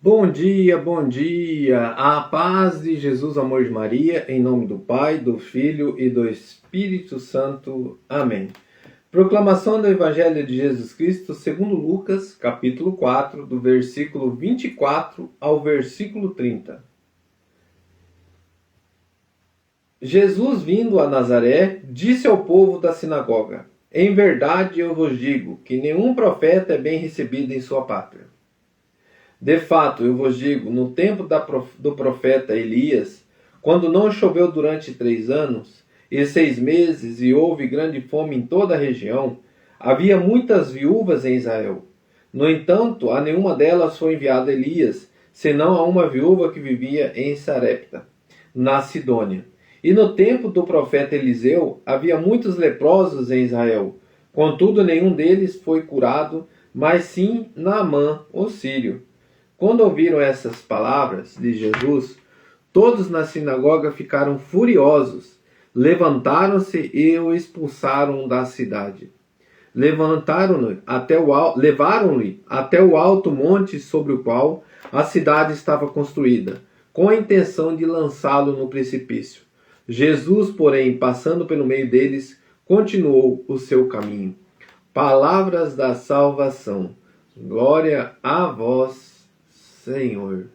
Bom dia, a paz de Jesus, amor de Maria, em nome do Pai, do Filho e do Espírito Santo. Amém. Proclamação do Evangelho de Jesus Cristo segundo Lucas, capítulo 4, do versículo 24 ao versículo 30. Jesus, vindo a Nazaré, disse ao povo da sinagoga: Em verdade eu vos digo que nenhum profeta é bem recebido em sua pátria. De fato, eu vos digo, no tempo do profeta Elias, quando não choveu durante 3 anos e 6 meses e houve grande fome em toda a região, havia muitas viúvas em Israel. No entanto, a nenhuma delas foi enviado Elias, senão a uma viúva que vivia em Sarepta, na Sidônia. E no tempo do profeta Eliseu, havia muitos leprosos em Israel. Contudo, nenhum deles foi curado, mas sim Naamã, o sírio. Quando ouviram essas palavras de Jesus, todos na sinagoga ficaram furiosos. Levantaram-se e o expulsaram da cidade. Levaram-lhe até o alto monte sobre o qual a cidade estava construída, com a intenção de lançá-lo no precipício. Jesus, porém, passando pelo meio deles, continuou o seu caminho. Palavras da salvação. Glória a vós, Senhor.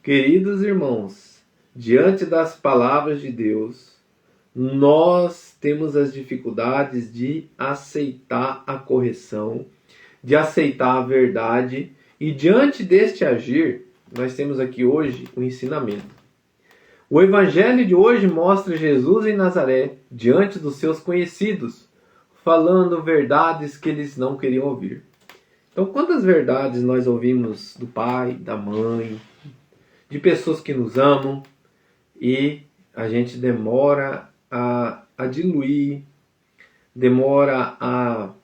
Queridos irmãos, diante das palavras de Deus, nós temos as dificuldades de aceitar a correção, de aceitar a verdade, e diante deste agir, nós temos aqui hoje o ensinamento. O evangelho de hoje mostra Jesus em Nazaré, diante dos seus conhecidos, falando verdades que eles não queriam ouvir. Então, quantas verdades nós ouvimos do pai, da mãe, de pessoas que nos amam, e a gente demora a diluir, demora a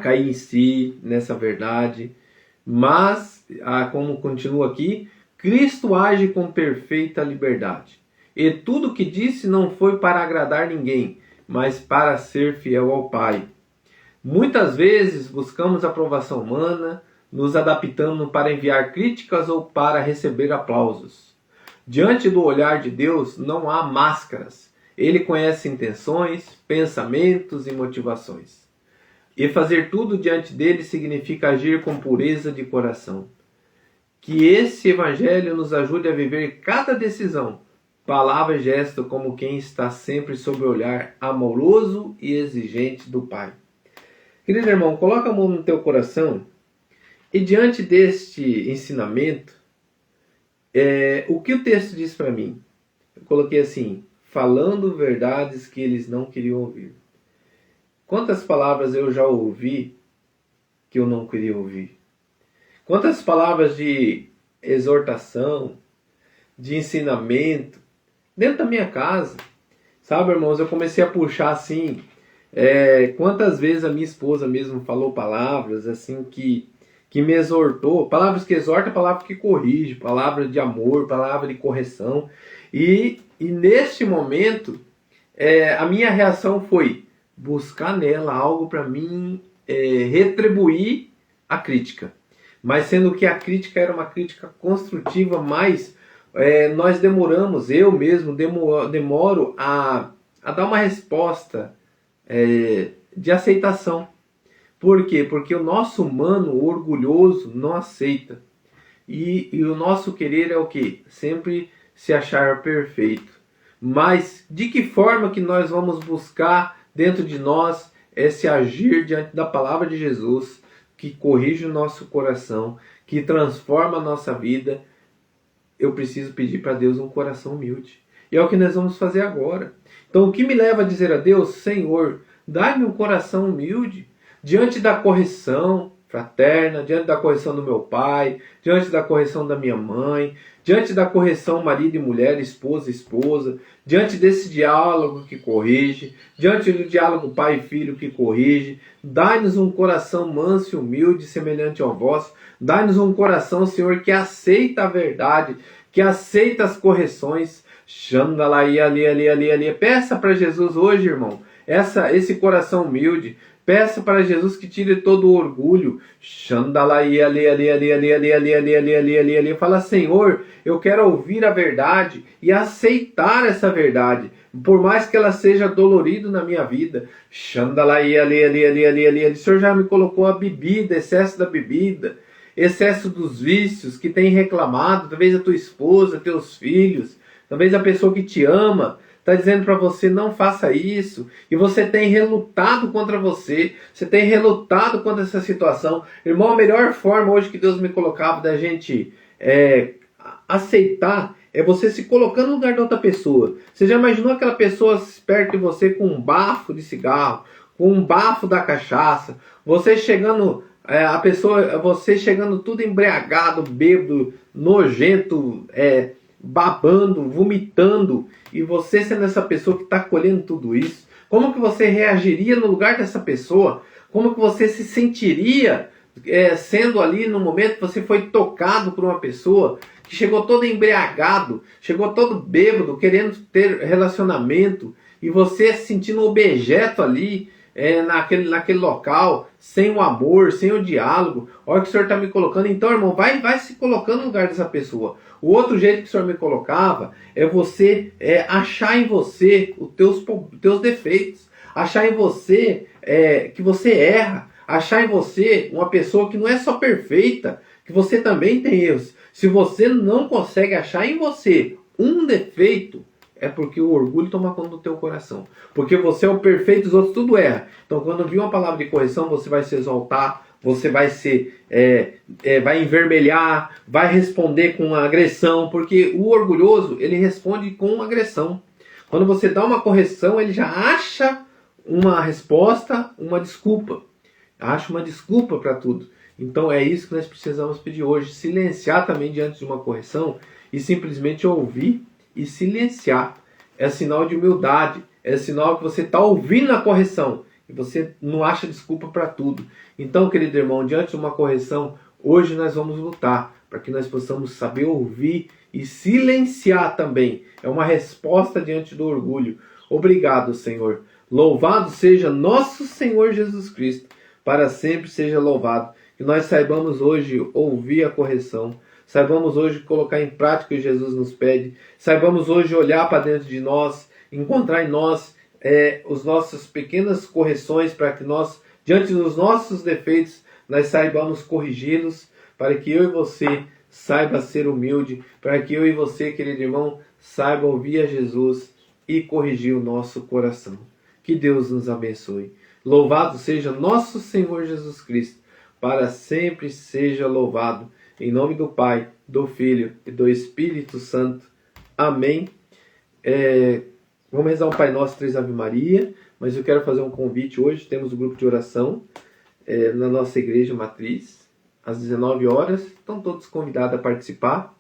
cair em si nessa verdade, mas, como continua aqui, Cristo age com perfeita liberdade. E tudo o que disse não foi para agradar ninguém, mas para ser fiel ao Pai. Muitas vezes buscamos aprovação humana, nos adaptando para enviar críticas ou para receber aplausos. Diante do olhar de Deus não há máscaras. Ele conhece intenções, pensamentos e motivações. E fazer tudo diante dele significa agir com pureza de coração. Que esse evangelho nos ajude a viver cada decisão, palavra e gesto como quem está sempre sob o olhar amoroso e exigente do Pai. Querido irmão, coloca a mão no teu coração e diante deste ensinamento, o que o texto diz para mim? Eu coloquei assim, falando verdades que eles não queriam ouvir. Quantas palavras eu já ouvi que eu não queria ouvir? Quantas palavras de exortação, de ensinamento, dentro da minha casa? Sabe, irmãos, eu comecei a puxar assim, quantas vezes a minha esposa mesmo falou palavras assim que me exortou, palavras que exortam, palavras que corrigem, palavras de amor, palavras de correção. E neste momento, a minha reação foi buscar nela algo para mim retribuir a crítica. Mas sendo que a crítica era uma crítica construtiva, mas nós demoramos, eu mesmo demoro a dar uma resposta de aceitação. Por quê? Porque o nosso humano orgulhoso não aceita. E o nosso querer é o quê? Sempre se achar perfeito. Mas de que forma que nós vamos buscar dentro de nós esse agir diante da palavra de Jesus, que corrige o nosso coração, que transforma a nossa vida? Eu preciso pedir para Deus um coração humilde. E é o que nós vamos fazer agora. Então, o que me leva a dizer a Deus: Senhor, dá-me um coração humilde diante da correção fraterna, diante da correção do meu pai, diante da correção da minha mãe, diante da correção marido e mulher, esposa e esposa, diante desse diálogo que corrige, diante do diálogo pai e filho que corrige. Dai-nos um coração manso e humilde, semelhante ao vosso. Dai-nos um coração, Senhor, que aceita a verdade, que aceita as correções. Xandalaí, ali. Peça para Jesus hoje, irmão, esse coração humilde. Peça para Jesus que tire todo o orgulho. Fala, Senhor, eu quero ouvir a verdade e aceitar essa verdade, por mais que ela seja dolorida na minha vida. O Senhor já me colocou a bebida, excesso da bebida, excesso dos vícios que tem reclamado, talvez a tua esposa, teus filhos, talvez a pessoa que te ama, está dizendo para você, não faça isso, e você tem relutado contra você tem relutado contra essa situação. Irmão, a melhor forma hoje que Deus me colocava da gente aceitar é você se colocando no lugar da outra pessoa. Você já imaginou aquela pessoa perto de você com um bafo de cigarro, com um bafo da cachaça, você chegando, você chegando tudo embriagado, bêbado, nojento, babando, vomitando, e você sendo essa pessoa que está colhendo tudo isso? Como que você reagiria no lugar dessa pessoa? Como que você se sentiria sendo ali no momento que você foi tocado por uma pessoa que chegou todo embriagado, chegou todo bêbado, querendo ter relacionamento, e você se sentindo objeto ali, naquele local, sem o amor, sem o diálogo? Olha o que o Senhor está me colocando. Então, irmão, vai se colocando no lugar dessa pessoa. O outro jeito que o Senhor me colocava é você achar em você os teus defeitos, achar em você que você erra, achar em você uma pessoa que não é só perfeita, que você também tem erros. Se você não consegue achar em você um defeito, é porque o orgulho toma conta do teu coração. Porque você é o perfeito, os outros tudo erra. Então, quando vir uma palavra de correção, você vai se exaltar, você vai vai envermelhar, vai responder com agressão, porque o orgulhoso, ele responde com agressão. Quando você dá uma correção, ele já acha uma resposta, uma desculpa. Acha uma desculpa para tudo. Então é isso que nós precisamos pedir hoje. Silenciar também diante de uma correção e simplesmente ouvir e silenciar. É sinal de humildade. É sinal que você está ouvindo a correção e você não acha desculpa para tudo. Então, querido irmão, diante de uma correção, hoje nós vamos lutar para que nós possamos saber ouvir e silenciar também. É uma resposta diante do orgulho. Obrigado, Senhor. Louvado seja nosso Senhor Jesus Cristo. Para sempre seja louvado. Que nós saibamos hoje ouvir a correção. Saibamos hoje colocar em prática o que Jesus nos pede. Saibamos hoje olhar para dentro de nós, encontrar em nós as nossas pequenas correções, para que nós, diante dos nossos defeitos, nós saibamos corrigi-los, para que eu e você saiba ser humilde, para que eu e você, querido irmão, saiba ouvir a Jesus e corrigir o nosso coração. Que Deus nos abençoe. Louvado seja nosso Senhor Jesus Cristo, para sempre seja louvado. Em nome do Pai, do Filho e do Espírito Santo. Amém. Vamos rezar um Pai Nosso, 3 Ave Maria, mas eu quero fazer um convite hoje. Temos um grupo de oração na nossa igreja matriz, às 19 horas. Estão todos convidados a participar.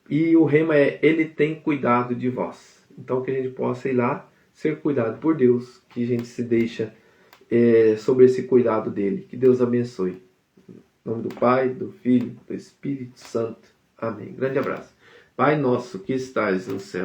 E o rema é: Ele tem cuidado de vós. Então que a gente possa ir lá, ser cuidado por Deus, que a gente se deixa sobre esse cuidado dele. Que Deus abençoe. Em nome do Pai, do Filho, do Espírito Santo. Amém. Grande abraço. Pai nosso que estais no céu,